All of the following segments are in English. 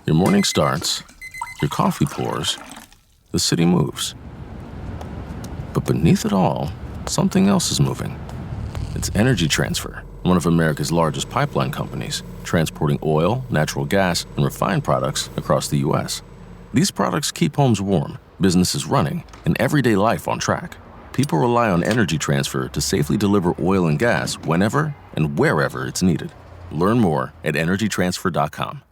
Your morning starts, your coffee pours, the city moves. But beneath it all, something else is moving. It's Energy Transfer, one of America's largest pipeline companies, transporting oil, natural gas, and refined products across the U.S. These products keep homes warm, businesses running, and everyday life on track. People rely on Energy Transfer to safely deliver oil and gas whenever and wherever it's needed. Learn more at energytransfer.com.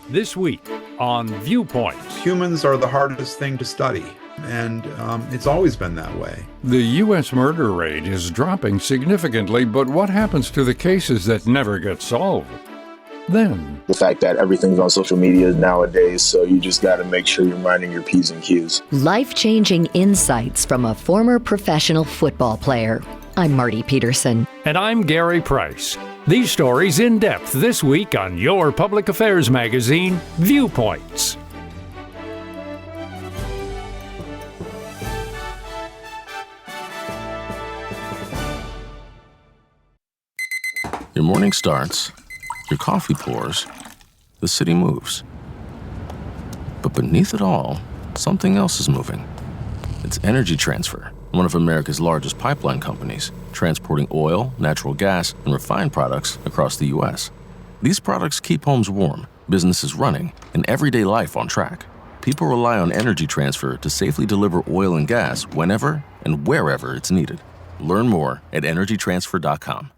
This week on Viewpoints. Humans are the hardest thing to study, and it's always been that way. The U.S. murder rate is dropping significantly, but what happens to the cases that never get solved? Then, the fact that everything's on social media nowadays, so you just got to make sure you're minding your P's and Q's. Life-changing insights from a former professional football player. I'm Marty Peterson. And I'm Gary Price. These stories in depth this week on your public affairs magazine, Viewpoints. Your morning starts, your coffee pours, the city moves. But beneath it all, something else is moving. It's Energy Transfer, one of America's largest pipeline companies, transporting oil, natural gas, and refined products across the U.S. These products keep homes warm, businesses running, and everyday life on track. People rely on Energy Transfer to safely deliver oil and gas whenever and wherever it's needed. Learn more at energytransfer.com.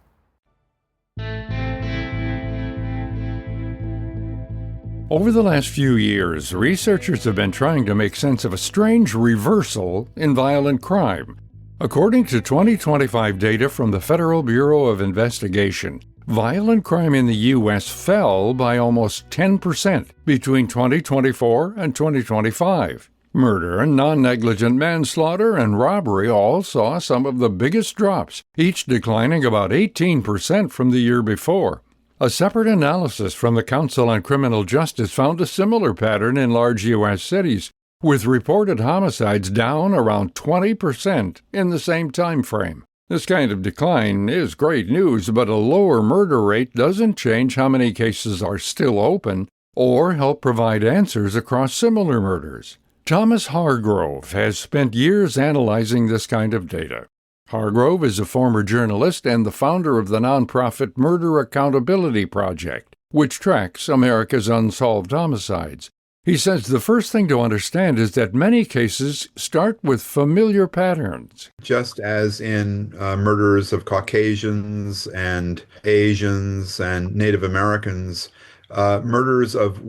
Over the last few years, researchers have been trying to make sense of a strange reversal in violent crime. According to 2025 data from the Federal Bureau of Investigation, violent crime in the U.S. fell by almost 10% between 2024 and 2025. Murder and non-negligent manslaughter and robbery all saw some of the biggest drops, each declining about 18% from the year before. A separate analysis from the Council on Criminal Justice found a similar pattern in large U.S. cities, with reported homicides down around 20% in the same time frame. This kind of decline is great news, but a lower murder rate doesn't change how many cases are still open or help provide answers across similar murders. Thomas Hargrove has spent years analyzing this kind of data. Hargrove is a former journalist and the founder of the nonprofit Murder Accountability Project, which tracks America's unsolved homicides. He says the first thing to understand is that many cases start with familiar patterns. Just as in murders of Caucasians and Asians and Native Americans, murders of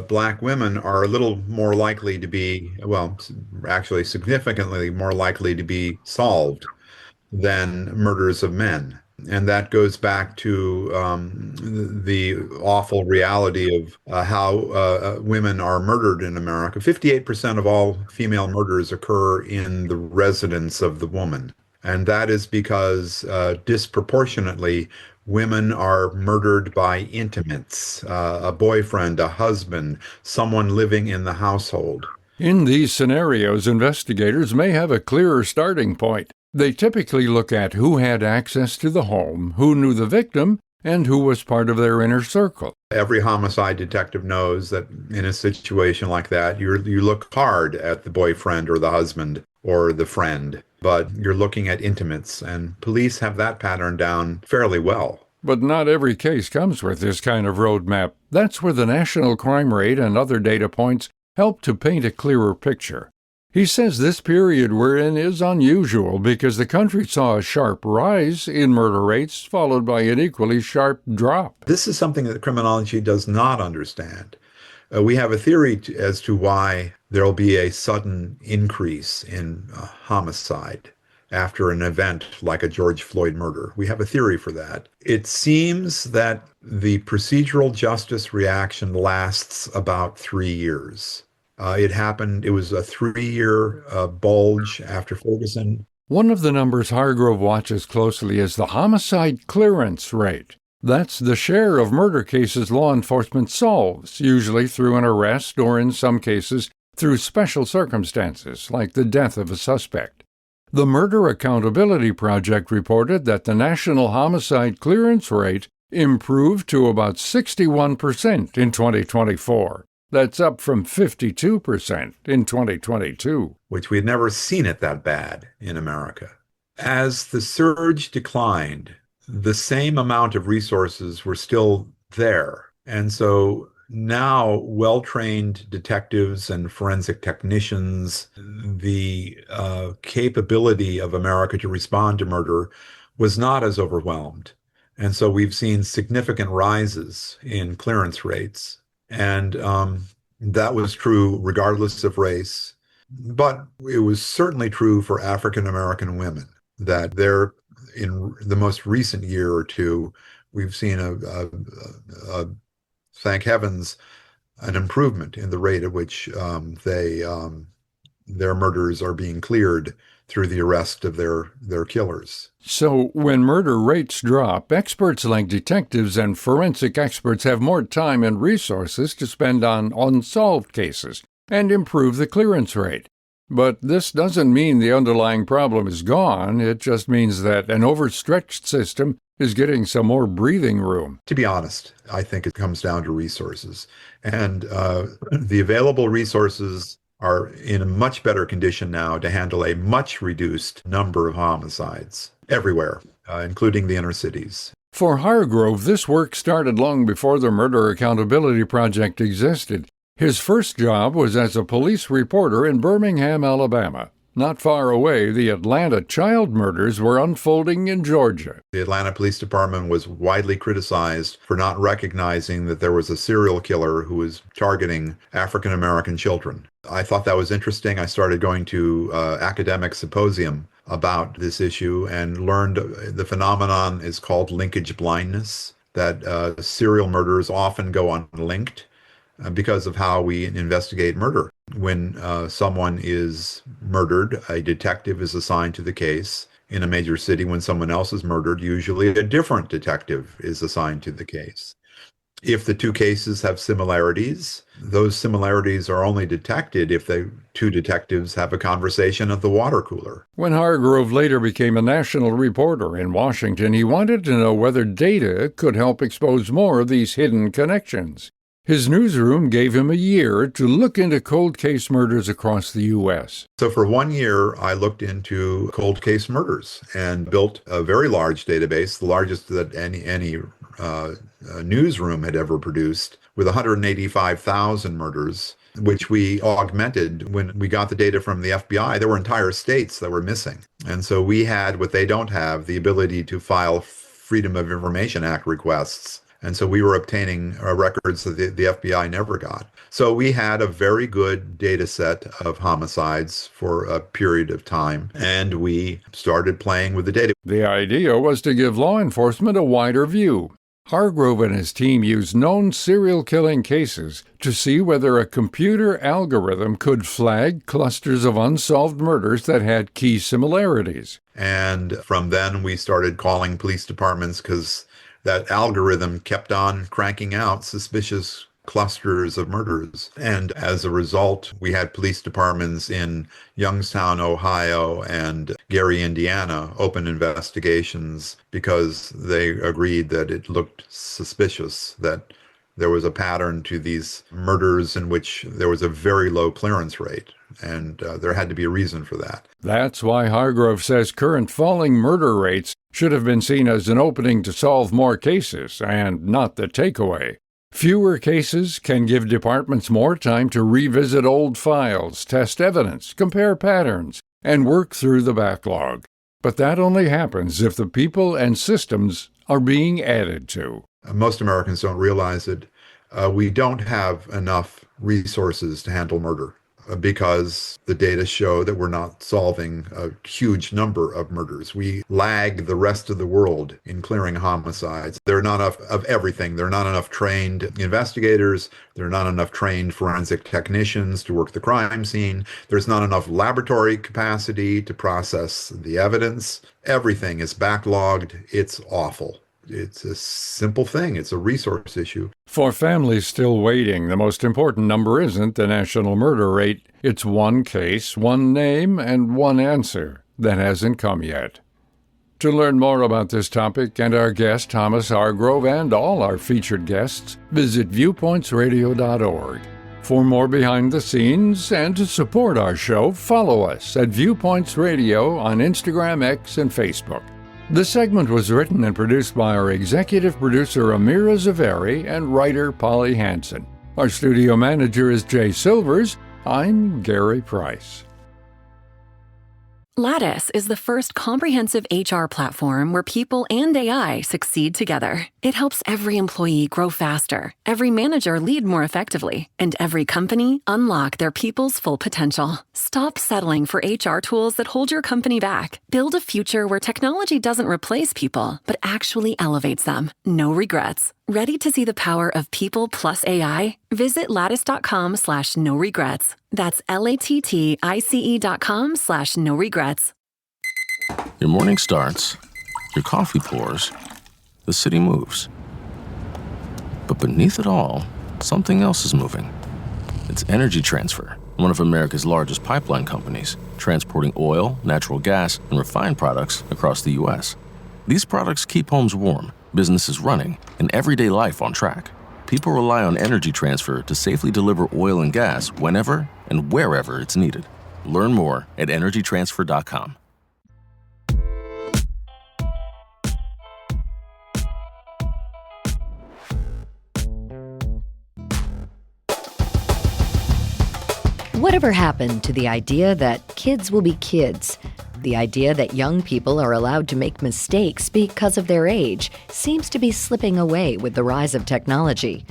black women are a little more likely to be, well, actually significantly more likely to be solved than murders of men. And that goes back to the awful reality of how women are murdered in America. 58% of all female murders occur in the residence of the woman. And that is because disproportionately, women are murdered by intimates, a boyfriend, a husband, someone living in the household. In these scenarios, investigators may have a clearer starting point. They typically look at who had access to the home, who knew the victim, and who was part of their inner circle. Every homicide detective knows that in a situation like that, you look hard at the boyfriend or the husband or the friend, but you're looking at intimates, and police have that pattern down fairly well. But not every case comes with this kind of roadmap. That's where the national crime rate and other data points help to paint a clearer picture. He says this period we're in is unusual because the country saw a sharp rise in murder rates followed by an equally sharp drop. This is something that criminology does not understand. We have a theory as to why there will be a sudden increase in homicide after an event like a George Floyd murder. We have a theory for that. It seems that the procedural justice reaction lasts about 3 years. It was a 3-year bulge after Ferguson. One of the numbers Hargrove watches closely is the homicide clearance rate. That's the share of murder cases law enforcement solves, usually through an arrest or in some cases through special circumstances like the death of a suspect. The Murder Accountability Project reported that the national homicide clearance rate improved to about 61% in 2024. That's up from 52% in 2022. Which we had never seen it that bad in America. As the surge declined, the same amount of resources were still there. And so now well-trained detectives and forensic technicians, the capability of America to respond to murder was not as overwhelmed. And so we've seen significant rises in clearance rates. And that was true regardless of race. But it was certainly true for African American women, that they're in the most recent year or two, we've seen thank heavens, an improvement in the rate at which their murders are being cleared through the arrest of their killers. So when murder rates drop, experts like detectives and forensic experts have more time and resources to spend on unsolved cases and improve the clearance rate. But this doesn't mean the underlying problem is gone. It just means that an overstretched system is getting some more breathing room. To be honest, I think it comes down to resources. And the available resources are in a much better condition now to handle a much reduced number of homicides everywhere, including the inner cities. For Hargrove, this work started long before the Murder Accountability Project existed. His first job was as a police reporter in Birmingham, Alabama. Not far away, the Atlanta child murders were unfolding in Georgia. The Atlanta Police Department was widely criticized for not recognizing that there was a serial killer who was targeting African American children. I thought that was interesting. I started going to academic symposium about this issue and learned the phenomenon is called linkage blindness, that serial murders often go unlinked because of how we investigate murder. When someone is murdered, a detective is assigned to the case. In a major city, when someone else is murdered, usually a different detective is assigned to the case. If the two cases have similarities, those similarities are only detected if the two detectives have a conversation at the water cooler. When Hargrove later became a national reporter in Washington, he wanted to know whether data could help expose more of these hidden connections. His newsroom gave him a year to look into cold case murders across the U.S. So for 1 year, I looked into cold case murders and built a very large database, the largest that any newsroom had ever produced, with 185,000 murders, which we augmented when we got the data from the FBI. There were entire states that were missing. And so we had what they don't have, the ability to file Freedom of Information Act requests. And so we were obtaining records that the FBI never got. So we had a very good data set of homicides for a period of time, and we started playing with the data. The idea was to give law enforcement a wider view. Hargrove and his team used known serial killing cases to see whether a computer algorithm could flag clusters of unsolved murders that had key similarities. And from then we started calling police departments because that algorithm kept on cranking out suspicious clusters of murders. And as a result, we had police departments in Youngstown, Ohio, and Gary, Indiana, open investigations because they agreed that it looked suspicious, that there was a pattern to these murders in which there was a very low clearance rate. And there had to be a reason for that. That's why Hargrove says current falling murder rates should have been seen as an opening to solve more cases and not the takeaway. Fewer cases can give departments more time to revisit old files, test evidence, compare patterns, and work through the backlog. But that only happens if the people and systems are being added to. Most Americans don't realize it. We don't have enough resources to handle murder because the data show that we're not solving a huge number of murders. We lag the rest of the world in clearing homicides. There are not enough of everything. There are not enough trained investigators. There are not enough trained forensic technicians to work the crime scene. There's not enough laboratory capacity to process the evidence. Everything is backlogged. It's awful. It's a simple thing. It's a resource issue. For families still waiting, the most important number isn't the national murder rate. It's one case, one name, and one answer. that hasn't come yet. To learn more about this topic and our guest, Thomas Hargrove, and all our featured guests, visit viewpointsradio.org. For more behind the scenes and to support our show, follow us at Viewpoints Radio on Instagram, X, and Facebook. The segment was written and produced by our executive producer Amira Zaveri and writer Polly Hansen. Our studio manager is Jay Silvers. I'm Gary Price. Lattice is the first comprehensive HR platform where people and AI succeed together. It helps every employee grow faster, every manager lead more effectively, and every company unlock their people's full potential. Stop settling for HR tools that hold your company back. Build a future where technology doesn't replace people, but actually elevates them. No regrets. Ready to see the power of people plus AI? Visit lattice.com/no regrets. That's LATTICE.com/no regrets. Your morning starts, your coffee pours, the city moves. But beneath it all, something else is moving. It's Energy Transfer, one of America's largest pipeline companies, transporting oil, natural gas, and refined products across the U.S. These products keep homes warm, businesses running, and everyday life on track. People rely on Energy Transfer to safely deliver oil and gas whenever and wherever it's needed. Learn more at energytransfer.com. Whatever happened to the idea that kids will be kids? The idea that young people are allowed to make mistakes because of their age seems to be slipping away with the rise of technology.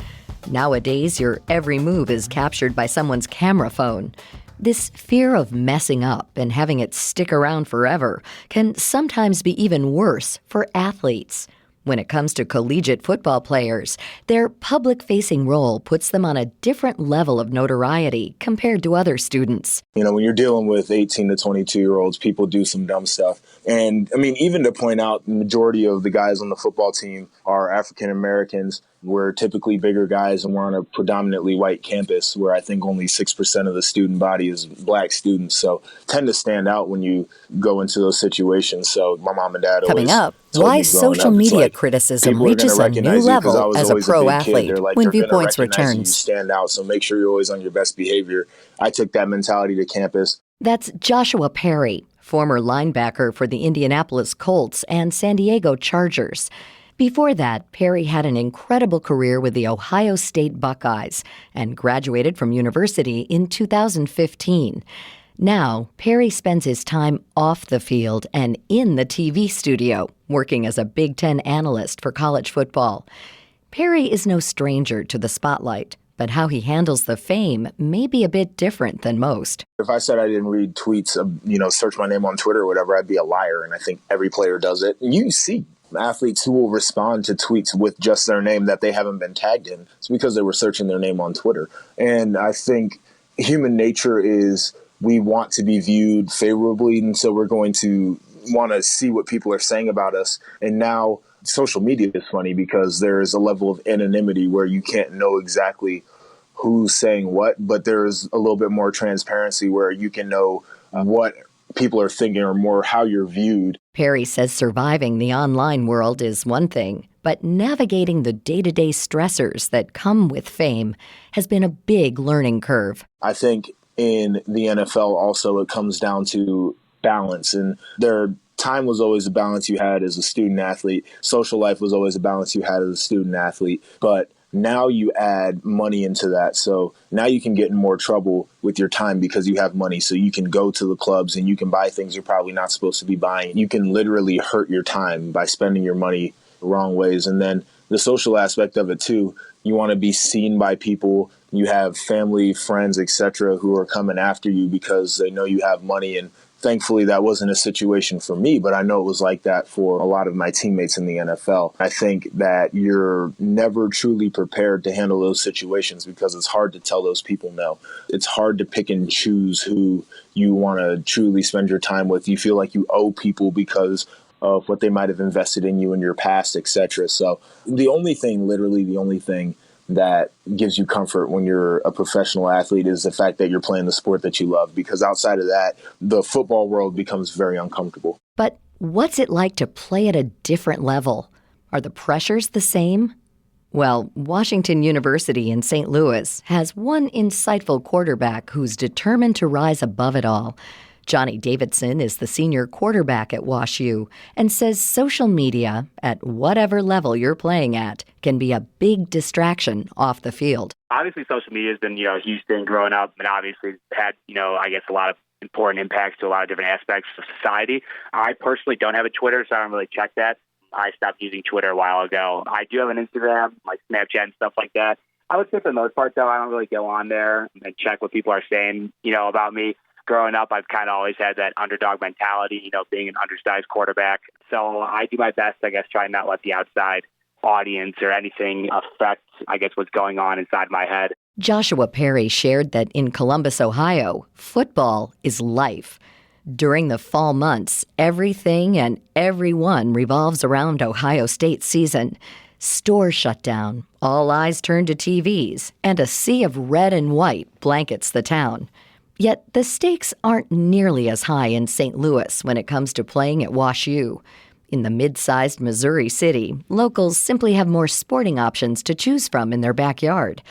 Nowadays, your every move is captured by someone's camera phone. This fear of messing up and having it stick around forever can sometimes be even worse for athletes. When it comes to collegiate football players, their public-facing role puts them on a different level of notoriety compared to other students. You know, when you're dealing with 18 to 22-year-olds, people do some dumb stuff. And, I mean, even to point out, the majority of the guys on the football team are African Americans. We're typically bigger guys, and we're on a predominantly white campus where I think only 6% of the student body is black students. So tend to stand out when you go into those situations. So my mom and dad Coming always up, told why me growing social up, it's media like, criticism people are reaches gonna a new recognize you 'cause I level was as a always pro big kid. athlete They're like, when they're gonna Viewpoints recognize you, you returns. stand out, so make sure you're always on your best behavior. I took that mentality to campus. That's Joshua Perry, former linebacker for the Indianapolis Colts and San Diego Chargers. Before that, Perry had an incredible career with the Ohio State Buckeyes and graduated from university in 2015. Now, Perry spends his time off the field and in the TV studio, working as a Big Ten analyst for college football. Perry is no stranger to the spotlight, but how he handles the fame may be a bit different than most. If I said I didn't read tweets, search my name on Twitter or whatever, I'd be a liar. And I think every player does it. And you see athletes who will respond to tweets with just their name that they haven't been tagged in. It's because they were searching their name on Twitter. And I think human nature is we want to be viewed favorably. And so we're going to want to see what people are saying about us. And now social media is funny because there is a level of anonymity where you can't know exactly who's saying what, but there's a little bit more transparency where you can know what people are thinking or more how you're viewed. Perry says surviving the online world is one thing, but navigating the day-to-day stressors that come with fame has been a big learning curve. I think in the NFL also it comes down to balance, and their time was always a balance you had as a student athlete. Social life was always a balance you had as a student athlete, but now you add money into that. So now you can get in more trouble with your time because you have money. So you can go to the clubs and you can buy things you're probably not supposed to be buying. You can literally hurt your time by spending your money the wrong ways. And then the social aspect of it too, you want to be seen by people. You have family, friends, etc., who are coming after you because they know you have money. And thankfully, that wasn't a situation for me, but I know it was like that for a lot of my teammates in the NFL. I think that you're never truly prepared to handle those situations because it's hard to tell those people no. It's hard to pick and choose who you want to truly spend your time with. You feel like you owe people because of what they might have invested in you in your past, etc. So the only thing that gives you comfort when you're a professional athlete is the fact that you're playing the sport that you love, because outside of that, the football world becomes very uncomfortable. But what's it like to play at a different level? Are the pressures the same? Well, Washington University in St. Louis has one insightful quarterback who's determined to rise above it all. Johnny Davidson is the senior quarterback at WashU and says social media, at whatever level you're playing at, can be a big distraction off the field. Obviously, social media has been, a huge thing growing up, and obviously had, I guess a lot of important impacts to a lot of different aspects of society. I personally don't have a Twitter, so I don't really check that. I stopped using Twitter a while ago. I do have an Instagram, like Snapchat and stuff like that. I would say for the most part, though, I don't really go on there and check what people are saying, about me. Growing up, I've kind of always had that underdog mentality, being an undersized quarterback. So I do my best, I guess, try not let the outside audience or anything affect, I guess, what's going on inside my head. Joshua Perry shared that in Columbus, Ohio, football is life. During the fall months, everything and everyone revolves around Ohio State season. Stores shut down, all eyes turn to TVs, and a sea of red and white blankets the town. Yet the stakes aren't nearly as high in St. Louis when it comes to playing at WashU. In the mid-sized Missouri city, locals simply have more sporting options to choose from in their backyard.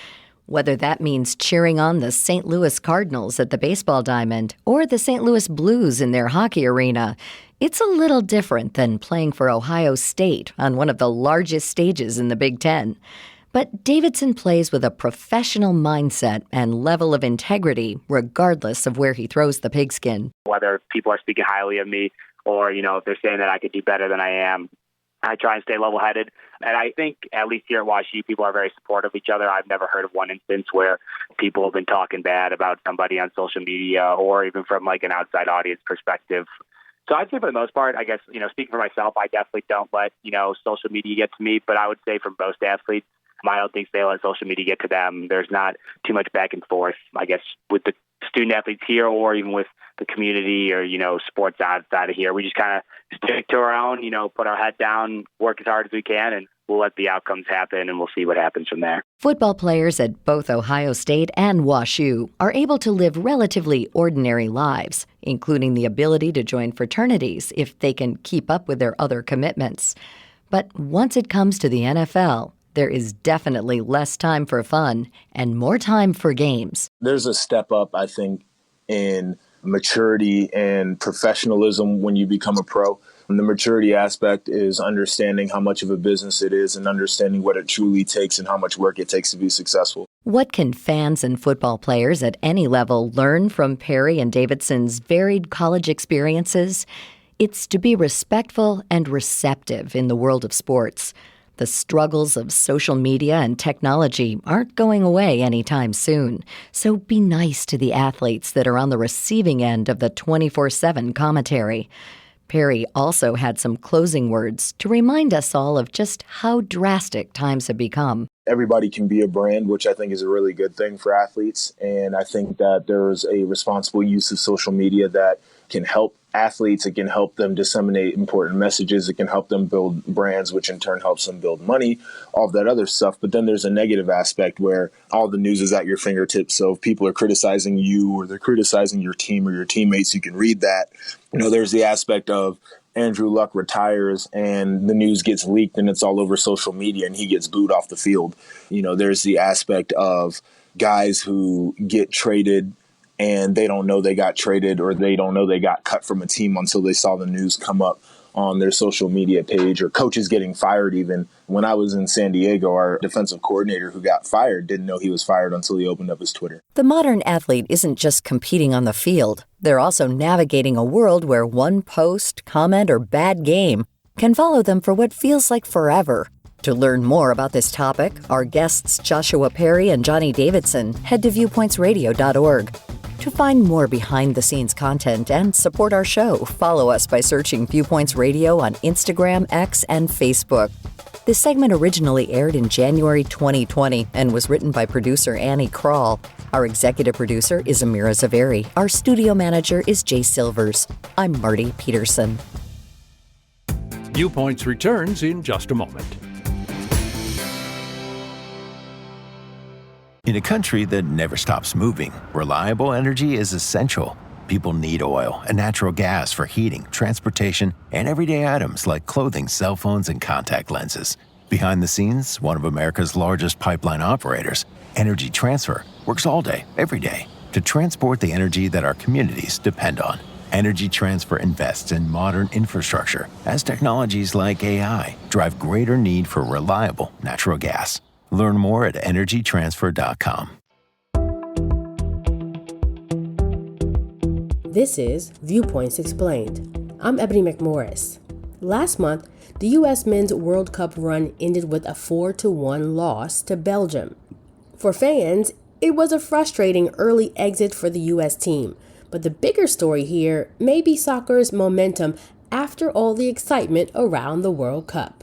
Whether that means cheering on the St. Louis Cardinals at the baseball diamond or the St. Louis Blues in their hockey arena, it's a little different than playing for Ohio State on one of the largest stages in the Big Ten. But Davidson plays with a professional mindset and level of integrity, regardless of where he throws the pigskin. Whether people are speaking highly of me or, if they're saying that I could do better than I am, I try and stay level-headed. And I think, at least here at WashU, people are very supportive of each other. I've never heard of one instance where people have been talking bad about somebody on social media or even from like an outside audience perspective. So I'd say for the most part, I guess, speaking for myself, I definitely don't let, social media get to me. But I would say for most athletes, I don't think they let social media get to them. There's not too much back and forth, I guess, with the student athletes here or even with the community or, sports outside of here. We just kind of stick to our own, put our head down, work as hard as we can, and we'll let the outcomes happen, and we'll see what happens from there. Football players at both Ohio State and WashU are able to live relatively ordinary lives, including the ability to join fraternities if they can keep up with their other commitments. But once it comes to the NFL, there is definitely less time for fun and more time for games. There's a step up, I think, in maturity and professionalism when you become a pro. And the maturity aspect is understanding how much of a business it is and understanding what it truly takes and how much work it takes to be successful. What can fans and football players at any level learn from Perry and Davidson's varied college experiences? It's to be respectful and receptive in the world of sports. The struggles of social media and technology aren't going away anytime soon, so be nice to the athletes that are on the receiving end of the 24/7 commentary. Perry also had some closing words to remind us all of just how drastic times have become. Everybody can be a brand, which I think is a really good thing for athletes, and I think that there's a responsible use of social media that can help athletes. It can help them disseminate important messages. It can help them build brands, which in turn helps them build money, all of that other stuff. But then there's a negative aspect where all the news is at your fingertips. So if people are criticizing you or they're criticizing your team or your teammates, you can read that. There's the aspect of Andrew Luck retires and the news gets leaked and it's all over social media and he gets booed off the field. There's the aspect of guys who get traded and they don't know they got traded or they don't know they got cut from a team until they saw the news come up on their social media page, or coaches getting fired even. When I was in San Diego, our defensive coordinator who got fired didn't know he was fired until he opened up his Twitter. The modern athlete isn't just competing on the field. They're also navigating a world where one post, comment, or bad game can follow them for what feels like forever. To learn more about this topic, our guests Joshua Perry and Johnny Davidson, head to viewpointsradio.org. To find more behind-the-scenes content and support our show, follow us by searching Viewpoints Radio on Instagram, X, and Facebook. This segment originally aired in January 2020 and was written by producer Annie Krall. Our executive producer is Amira Zaveri. Our studio manager is Jay Silvers. I'm Marty Peterson. Viewpoints returns in just a moment. In a country that never stops moving, reliable energy is essential. People need oil and natural gas for heating, transportation, and everyday items like clothing, cell phones, and contact lenses. Behind the scenes, one of America's largest pipeline operators, Energy Transfer, works all day, every day, to transport the energy that our communities depend on. Energy Transfer invests in modern infrastructure as technologies like AI drive greater need for reliable natural gas. Learn more at energytransfer.com. This is Viewpoints Explained. I'm Ebony McMorris. Last month, the U.S. Men's World Cup run ended with a 4-1 loss to Belgium. For fans, it was a frustrating early exit for the U.S. team, but the bigger story here may be soccer's momentum after all the excitement around the World Cup.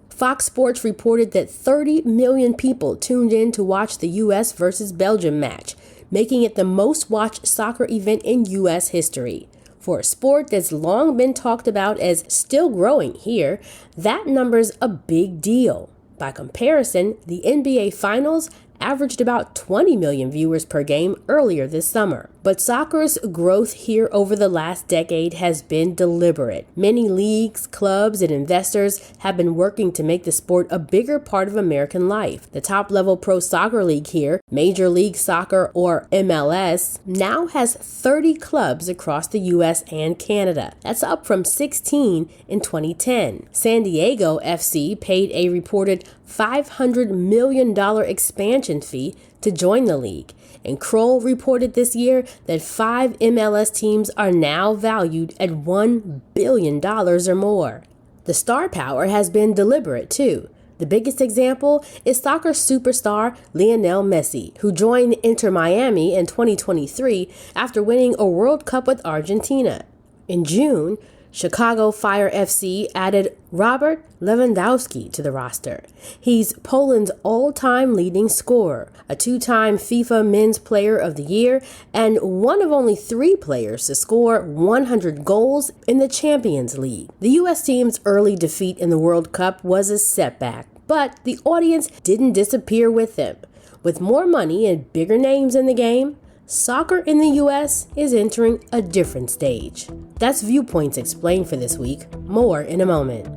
Fox Sports reported that 30 million people tuned in to watch the U.S. versus Belgium match, making it the most watched soccer event in U.S. history. For a sport that's long been talked about as still growing here, that number's a big deal. By comparison, the NBA Finals averaged about 20 million viewers per game earlier this summer. But soccer's growth here over the last decade has been deliberate. Many leagues, clubs, and investors have been working to make the sport a bigger part of American life. The top-level pro soccer league here, Major League Soccer or MLS, now has 30 clubs across the U.S. and Canada. That's up from 16 in 2010. San Diego FC paid a reported $500 million expansion fee to join the league. And Kroll reported this year that 5 MLS teams are now valued at $1 billion or more. The star power has been deliberate, too. The biggest example is soccer superstar Lionel Messi, who joined Inter Miami in 2023 after winning a World Cup with Argentina. In June, Chicago Fire FC added Robert Lewandowski to the roster. He's Poland's all-time leading scorer, a 2-time FIFA Men's Player of the Year, and one of only 3 players to score 100 goals in the Champions League. The U.S. team's early defeat in the World Cup was a setback, but the audience didn't disappear with them. With more money and bigger names in the game, soccer in the U.S. is entering a different stage. That's Viewpoints Explained for this week. More in a moment.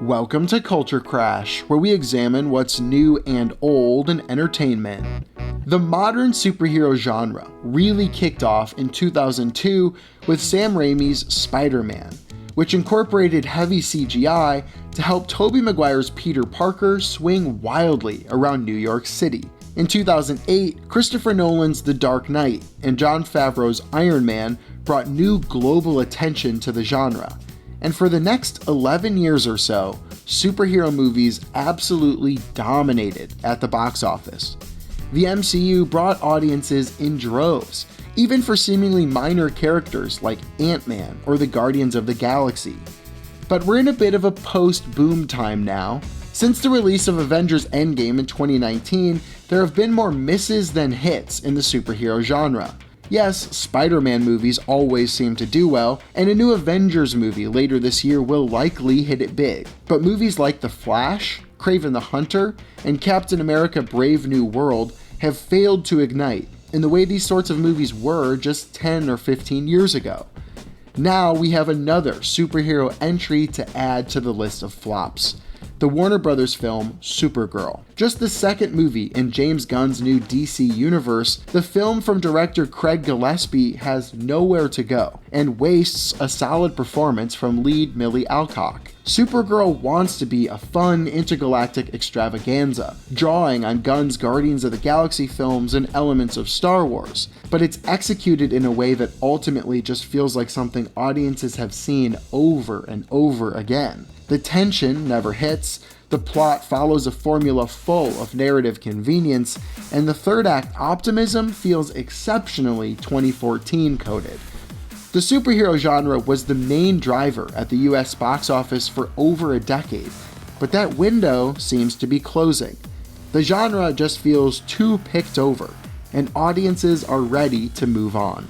Welcome to Culture Crash, where we examine what's new and old in entertainment. The modern superhero genre really kicked off in 2002 with Sam Raimi's Spider-Man, which incorporated heavy CGI to help Tobey Maguire's Peter Parker swing wildly around New York City. In 2008, Christopher Nolan's The Dark Knight and Jon Favreau's Iron Man brought new global attention to the genre. And for the next 11 years or so, superhero movies absolutely dominated at the box office. The MCU brought audiences in droves, even for seemingly minor characters like Ant-Man or the Guardians of the Galaxy. But we're in a bit of a post-boom time now. Since the release of Avengers Endgame in 2019, there have been more misses than hits in the superhero genre. Yes, Spider-Man movies always seem to do well, and a new Avengers movie later this year will likely hit it big. But movies like The Flash, Kraven the Hunter, and Captain America Brave New World have failed to ignite in the way these sorts of movies were just 10 or 15 years ago. Now we have another superhero entry to add to the list of flops. The Warner Brothers film Supergirl. Just the second movie in James Gunn's new DC universe, the film from director Craig Gillespie has nowhere to go and wastes a solid performance from lead Millie Alcock. Supergirl wants to be a fun intergalactic extravaganza, drawing on Gunn's Guardians of the Galaxy films and elements of Star Wars, but it's executed in a way that ultimately just feels like something audiences have seen over and over again. The tension never hits, the plot follows a formula full of narrative convenience, and the third act optimism feels exceptionally 2014 coded. The superhero genre was the main driver at the US box office for over a decade, but that window seems to be closing. The genre just feels too picked over, and audiences are ready to move on.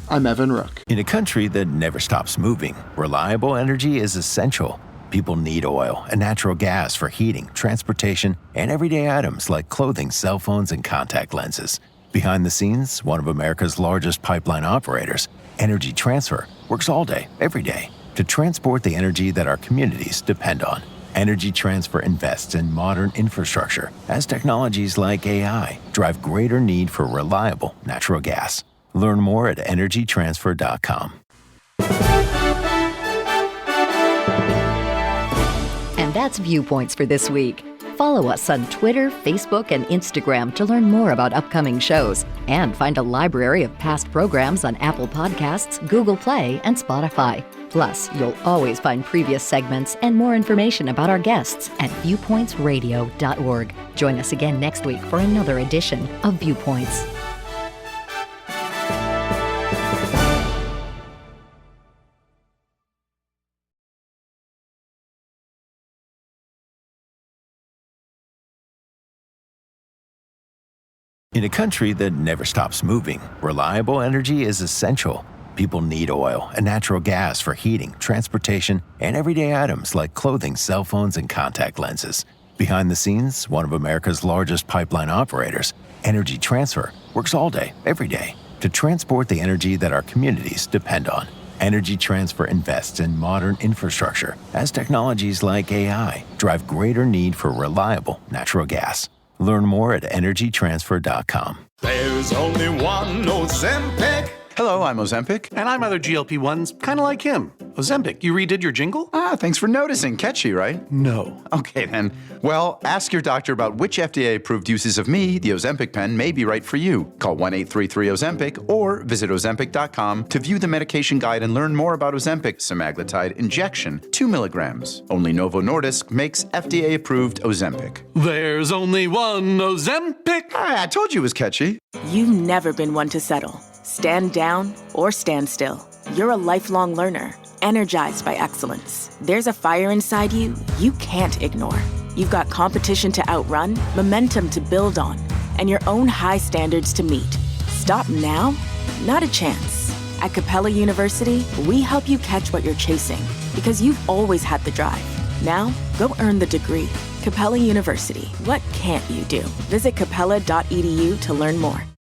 I'm Evan Rook. In a country that never stops moving, reliable energy is essential. People need oil and natural gas for heating, transportation, and everyday items like clothing, cell phones, and contact lenses. Behind the scenes, one of America's largest pipeline operators, Energy Transfer, works all day, every day, to transport the energy that our communities depend on. Energy Transfer invests in modern infrastructure as technologies like AI drive greater need for reliable natural gas. Learn more at energytransfer.com. And that's Viewpoints for this week. Follow us on Twitter, Facebook, and Instagram to learn more about upcoming shows and find a library of past programs on Apple Podcasts, Google Play, and Spotify. Plus, you'll always find previous segments and more information about our guests at viewpointsradio.org. Join us again next week for another edition of Viewpoints. In a country that never stops moving, reliable energy is essential. People need oil and natural gas for heating, transportation, and everyday items like clothing, cell phones, and contact lenses. Behind the scenes, one of America's largest pipeline operators, Energy Transfer, works all day, every day, to transport the energy that our communities depend on. Energy Transfer invests in modern infrastructure as technologies like AI drive greater need for reliable natural gas. Learn more at energytransfer.com. There's only one Ozempic. Hello, I'm Ozempic. And I'm other GLP-1s, kind of like him. Ozempic, you redid your jingle? Thanks for noticing. Catchy, right? No. Okay, then. Well, ask your doctor about which FDA-approved uses of me, the Ozempic pen, may be right for you. Call 1-833-OZEMPIC or visit Ozempic.com to view the medication guide and learn more about Ozempic semaglutide injection, 2 milligrams. Only Novo Nordisk makes FDA-approved Ozempic. There's only one Ozempic. I told you it was catchy. You've never been one to settle. Stand down or stand still. You're a lifelong learner, energized by excellence. There's a fire inside you you can't ignore. You've got competition to outrun, momentum to build on, and your own high standards to meet. Stop now? Not a chance. At Capella University, we help you catch what you're chasing because you've always had the drive. Now, go earn the degree. Capella University. What can't you do? Visit capella.edu to learn more.